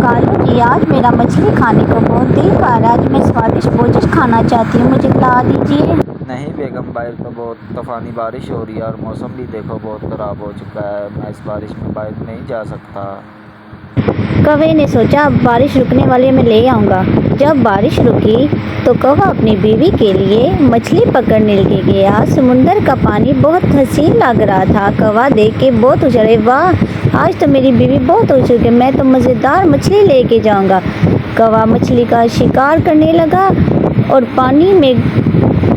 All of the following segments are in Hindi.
कालू जी, आज मेरा मछली खाने को बहुत दिल कर रहा है। आज मैं स्वादिष्ट भोजन खाना चाहती हूँ, मुझे ला दीजिए। नहीं बेगम, बाहर तो बहुत तूफ़ानी बारिश हो रही है और मौसम भी देखो बहुत ख़राब हो चुका है। मैं इस बारिश में बाहर नहीं जा सकता। कौवे ने सोचा अब बारिश रुकने वाली है, मैं ले आऊँगा। जब बारिश रुकी तो कौवा अपनी बीवी के लिए मछली पकड़ने के गया। समुंदर का पानी बहुत हसीन लग रहा था। कौवा देख के बहुत उछले, वाह आज तो मेरी बीवी बहुत उछल गई, मैं तो मज़ेदार मछली लेके जाऊँगा। कौवा मछली का शिकार करने लगा और पानी में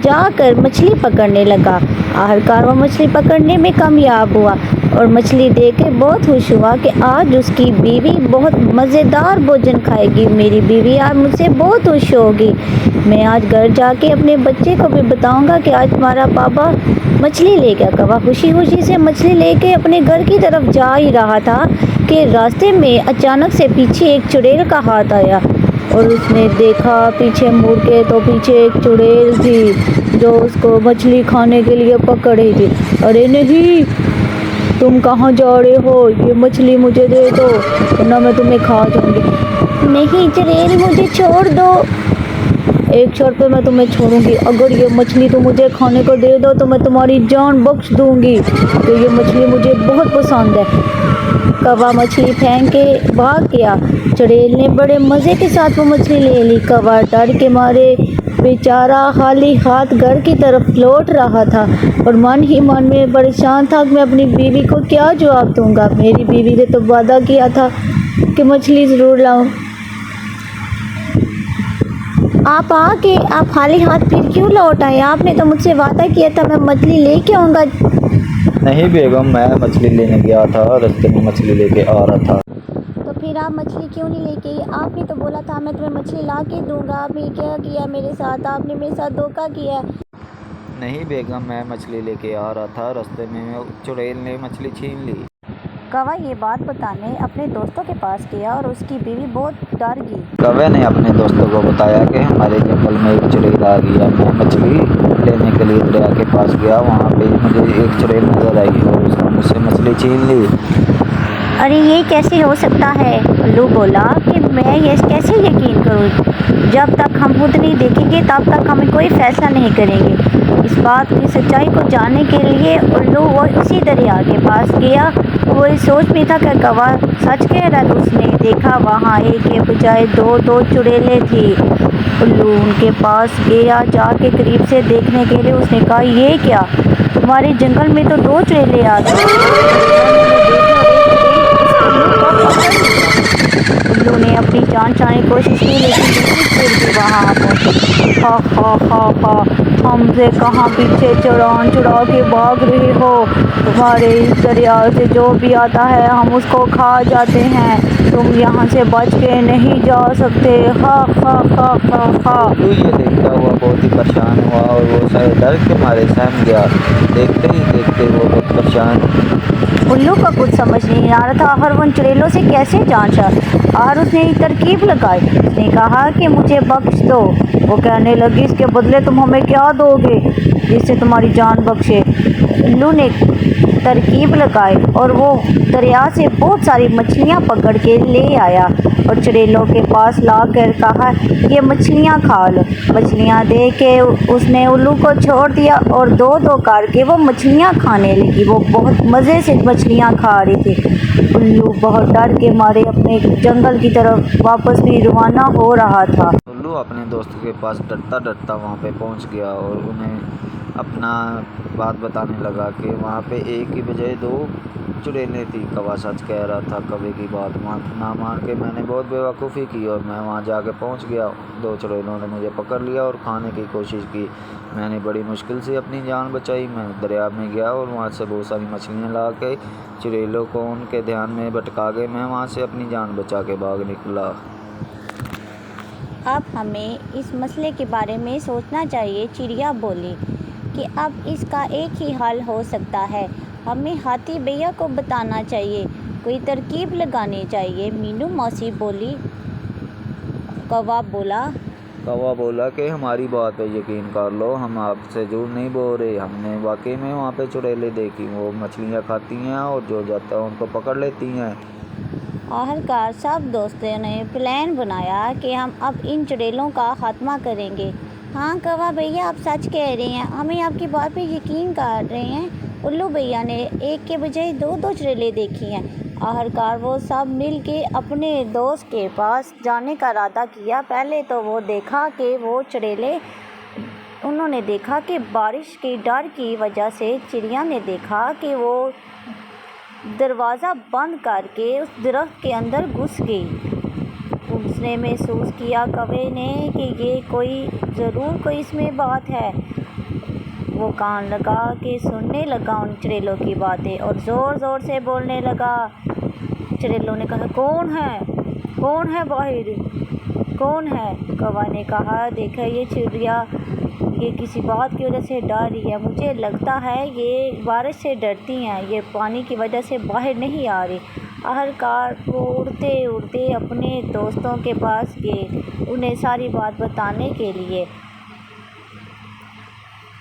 जाकर मछली पकड़ने लगा। आखिरकार वह मछली पकड़ने में कामयाब हुआ और मछली देख के बहुत खुश हुआ कि आज उसकी बीवी बहुत मज़ेदार भोजन खाएगी। मेरी बीवी आज मुझसे बहुत खुश होगी। मैं आज घर जाके अपने बच्चे को भी बताऊंगा कि आज तुम्हारा पापा मछली ले गया। कौवा खुशी खुशी से मछली लेके अपने घर की तरफ जा ही रहा था कि रास्ते में अचानक से पीछे एक चुड़ैल का हाथ आया और उसने देखा पीछे मुड़ के तो पीछे एक चुड़ैल थी जो उसको मछली खाने के लिए पकड़ रही थी। अरे नहीं, तुम कहाँ जा रहे हो? ये मछली मुझे दे दो वरना मैं तुम्हें खा जाऊंगी। नहीं चुड़ैल, मुझे छोड़ दो। एक शर्त पे मैं तुम्हें छोड़ूंगी, अगर ये मछली तुम मुझे खाने को दे दो तो मैं तुम्हारी जान बख्श दूंगी, तो ये मछली मुझे बहुत पसंद है। कौवा मछली फेंक के भाग गया। चुड़ैल ने बड़े मज़े के साथ वो मछली ले ली। कौवा डर के मारे बेचारा खाली हाथ घर की तरफ लौट रहा था और मन ही मन में परेशान था कि मैं अपनी बीवी को क्या जवाब दूंगा। मेरी बीवी ने तो वादा किया था कि मछली ज़रूर लाऊं। आप खाली हाथ फिर क्यों लौट आए? आपने तो मुझसे वादा किया था मैं मछली लेके आऊँगा। नहीं बेगम, मैं मछली लेने गया था, रास्ते में मछली लेके आ रहा था। तो फिर आप मछली क्यों नहीं लेके आई? आपने तो बोला था मैं तुम्हें मछली ला के दूंगा। आपने क्या किया मेरे साथ? आपने मेरे साथ धोखा किया। नहीं बेगम, मैं मछली लेके आ रहा था, रास्ते में चुड़ैल ने मछली छीन ली। कौवा ये बात बताने अपने दोस्तों के पास गया और उसकी बीवी बहुत डर गई। कौवे ने अपने दोस्तों को बताया कि हमारे जंगल में एक चुड़ैल आ गई है। मैं मछली लेने के लिए दरिया के पास गया, वहाँ पे मुझे एक चुड़ैल नज़र आई और उसने मुझसे मछली छीन ली। अरे ये कैसे हो सकता है? उल्लू बोला कि मैं ये कैसे यकीन करूँ? जब तक हम खुद नहीं देखेंगे तब तक हम कोई फैसला नहीं करेंगे। इस बात की सच्चाई को जानने के लिए उल्लू वो उसी दरिया के पास गया। वो इस सोच में था कि कौवा सच कह रहा था। उसने देखा वहाँ एक के बजाय दो चुड़ैलें थी। उल्लू उनके पास गया, जाके करीब से देखने के लिए उसने कहा, ये क्या, तुम्हारे जंगल में तो दो चुड़ैलें आ गई। उल्लू ने अपनी जान बचाने की कोशिश की लेकिन फिर भी वहाँ पहुँची। हा हा हा हा, हमसे कहाँ पीछे चुरा के भाग रहे हो? तुम्हारे इस दरिया से जो भी आता है हम उसको खा जाते हैं। तुम यहाँ से बच के नहीं जा सकते। हा हा हा हा हा। उल्लू ये देखता हुआ बहुत ही परेशान हुआ और वो शायद डर के मारे सहम गया। देखते ही देखते वो बहुत परेशान। उल्लू को कुछ समझ नहीं आ रहा था आखिर उन चुड़ैलों से कैसे जांचा और उसने एक तरकीब लगाई। उसने कहा कि मुझे बख्श दो। वो कहने लगी, इसके बदले तुम हमें क्या दोगे जिससे तुम्हारी जान बख्शे? उल्लू ने तरकीब लगाई और वो दरिया से बहुत सारी मछलियाँ पकड़ के ले आया और चुड़ैलों के पास लाकर कहा, ये मछलियाँ खा लो। मछलियाँ दे के उसने उल्लू को छोड़ दिया और दो करके वो मछलियाँ खाने लगी। वो बहुत मज़े से मछलियाँ खा रही थी। उल्लू बहुत डर के मारे अपने जंगल की तरफ वापस भी रवाना हो रहा था। उल्लू अपने दोस्त के पास डरता डरता वहाँ पे पहुँच गया और उन्हें अपना बात बताने लगा कि वहाँ पे एक की बजाय दो चुड़ैलें थी। कौवा सच कह रहा था। कौवे की बात ना मान के मैंने बहुत बेवकूफ़ी की और मैं वहाँ जाके पहुँच गया। दो चुड़ैलों ने मुझे पकड़ लिया और खाने की कोशिश की। मैंने बड़ी मुश्किल से अपनी जान बचाई। मैं दरिया में गया और वहाँ से बहुत सारी मछलियाँ ला के चुड़ैलों को उनके ध्यान में भटका के मैं वहाँ से अपनी जान बचा के भाग निकला। अब हमें इस मसले के बारे में सोचना चाहिए। चिड़िया बोली कि अब इसका एक ही हल हो सकता है, हमें हाथी भैया को बताना चाहिए, कोई तरकीब लगानी चाहिए। मीनू मौसी बोली। कौवा बोला कि हमारी बात पे यकीन कर लो, हम आपसे झूठ नहीं बोल रहे। हमने वाकई में वहाँ पे चुड़ैलें देखी। वो मछलियाँ खाती हैं और जो जाता है उनको पकड़ लेती हैं। आखिरकार सब दोस्तों ने प्लान बनाया कि हम अब इन चुड़ैलों का खात्मा करेंगे। हाँ कौवा भैया, आप सच कह रहे हैं, हमें आपकी बात पे यकीन कर रहे हैं। उल्लू भैया ने एक के बजाय दो चुड़ैलें देखी हैं। आखिरकार वो सब मिल के अपने दोस्त के पास जाने का इरादा किया। पहले तो उन्होंने देखा कि बारिश के डर की वजह से चिड़िया ने देखा कि वो दरवाज़ा बंद करके उस दरख्त के अंदर घुस गई। उसने महसूस किया कौवे ने कि ये ज़रूर कोई इसमें बात है। वो कान लगा के सुनने लगा उन चुड़ैलों की बातें और ज़ोर ज़ोर से बोलने लगा। चुड़ैलों ने कहा, कौन है बाहर, कौन है? कौवा ने कहा, देखा ये चिड़िया ये किसी बात की वजह से डर रही है। मुझे लगता है ये बारिश से डरती हैं, ये पानी की वजह से बाहर नहीं आ रही। आखिरकार वो उड़ते उड़ते अपने दोस्तों के पास गए उन्हें सारी बात बताने के लिए।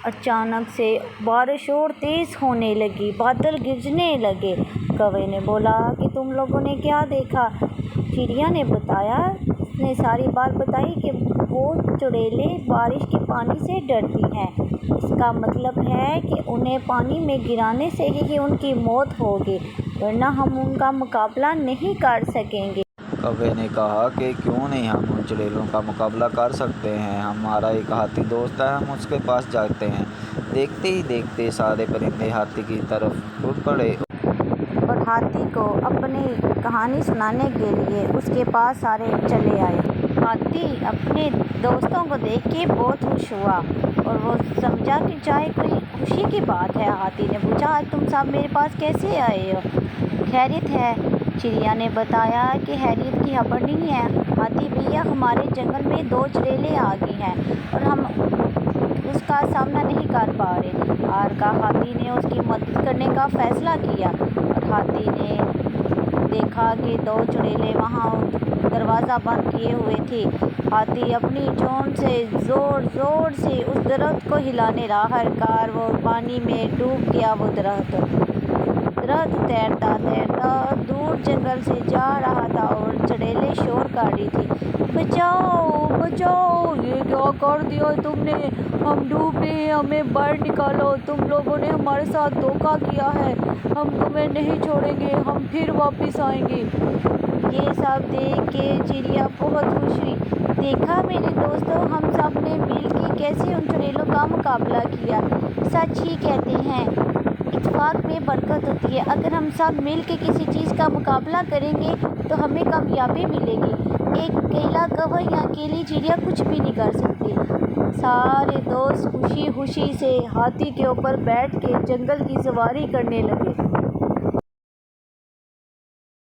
अचानक से बारिश और तेज़ होने लगी, बादल गरजने लगे। कौवे ने बोला कि तुम लोगों ने क्या देखा? चिड़िया ने बताया, उसने सारी बात बताई कि वो चुड़ैलें बारिश के पानी से डरती हैं। इसका मतलब है कि उन्हें पानी में गिराने से ही उनकी मौत होगी, वरना हम उनका मुकाबला नहीं कर सकेंगे। कौवे ने कहा कि क्यों नहीं, हम उन चुड़ैलों का मुकाबला कर सकते हैं। हमारा एक हाथी दोस्त है, हम उसके पास जाते हैं। देखते ही देखते सारे परिंदे हाथी की तरफ उड़ पड़े और हाथी को अपनी कहानी सुनाने के लिए उसके पास सारे चले आए। हाथी अपने दोस्तों को देख के बहुत खुश हुआ और वो समझा कि चाहे कोई खुशी की बात है। हाथी ने पूछा, आज तुम सब मेरे पास कैसे आए हो? खैरियत है, चिड़िया ने बताया कि खैरियत की खबर नहीं है हाथी भैया, हमारे जंगल में 2 चुड़ैलें आ गई हैं और हम उसका सामना नहीं कर पा रहे। हाथी ने उसकी मदद करने का फैसला किया और हाथी ने देखा कि 2 चुड़ैलें वहाँ दरवाज़ा बंद किए हुए थे। हाथी अपनी चोंच से ज़ोर ज़ोर से उस दरख्त को हिलाने रहा। आखिरकार वो पानी में डूब गया। वो दरख्त तैरता तैरता दूर जंगल से जा रहा था और चुड़ैलें शोर कर रही थी, बचाओ बचाओ, ये क्या कर दिया तुमने, हम डूब रहे हैं, हमें बाहर निकालो, तुम लोगों ने हमारे साथ धोखा किया है, हम तुम्हें नहीं छोड़ेंगे, हम फिर वापस आएंगे। ये सब देख के चिड़िया बहुत खुश हुई। देखा मेरे दोस्तों, हम सब ने मिल के कैसे उन चुड़ैलों का मुकाबला किया। सच ही कहते हैं, इत्तेफाक में बरकत होती है। अगर हम सब मिल के किसी चीज़ का मुकाबला करेंगे तो हमें कामयाबी मिलेगी। एक अकेला कौवा या अकेली चिड़िया कुछ भी नहीं कर सकती। सारे दोस्त खुशी खुशी से हाथी के ऊपर बैठ के जंगल की सवारी करने लगे।